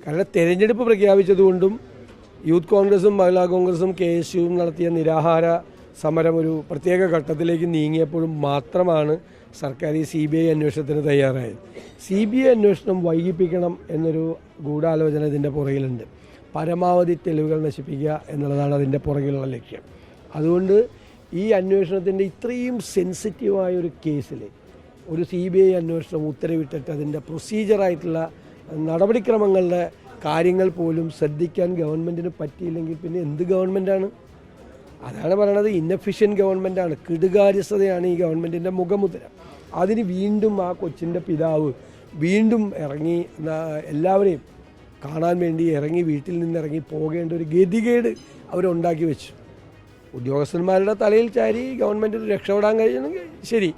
കാരണം തെരഞ്ഞെടുപ്പ് പ്രഖ്യാപിച്ചതുകൊണ്ടും യൂത്ത് കോൺഗ്രസും മഹിളാ കോൺഗ്രസും KSUവും നടത്തിയ നിരാഹാര സമരം ഒരു പ്രത്യേക ഘട്ടത്തിലേക്ക് നീങ്ങിയപ്പോഴും മാത്രമാണ് സർക്കാർ ഈ CBI അന്വേഷണത്തിന് തയ്യാറായത്. CBI അന്വേഷണം വൈകിപ്പിക്കണം എന്നൊരു ഗൂഢാലോചന ഇതിൻ്റെ പുറകിലുണ്ട്. പരമാവധി തെളിവുകൾ നശിപ്പിക്കുക എന്നുള്ളതാണ് അതിൻ്റെ പുറകിലുള്ള ലക്ഷ്യം. അതുകൊണ്ട് ഈ അന്വേഷണത്തിൻ്റെ ഇത്രയും സെൻസിറ്റീവായ ഒരു കേസിൽ ഒരു CBI അന്വേഷണം ഉത്തരവിട്ടിട്ട് അതിൻ്റെ പ്രൊസീജിയറായിട്ടുള്ള നടപടിക്രമങ്ങളുടെ കാര്യങ്ങൾ പോലും ശ്രദ്ധിക്കാൻ ഗവൺമെൻറ്റിന് പറ്റിയില്ലെങ്കിൽ പിന്നെ എന്ത് ഗവൺമെൻറ്റാണ്? അതാണ് പറയണത്, ഇന്നഫിഷ്യൻ്റ് ഗവൺമെൻറ്റാണ്, കെടുകാര്യസ്ഥതയാണ് ഈ ഗവൺമെൻറ്റിൻ്റെ മുഖമുദ്ര. അതിന് വീണ്ടും ആ കൊച്ചിൻ്റെ പിതാവ് വീണ്ടും ഇറങ്ങി എല്ലാവരെയും കാണാൻ വേണ്ടി വീട്ടിൽ നിന്നിറങ്ങി പോകേണ്ട ഒരു ഗതികേട് അവരുണ്ടാക്കി വെച്ചു. ഉദ്യോഗസ്ഥന്മാരുടെ തലയിൽ ചാരി ഗവൺമെൻറ്റിന് രക്ഷപ്പെടാൻ കഴിയണമെങ്കിൽ ശരി,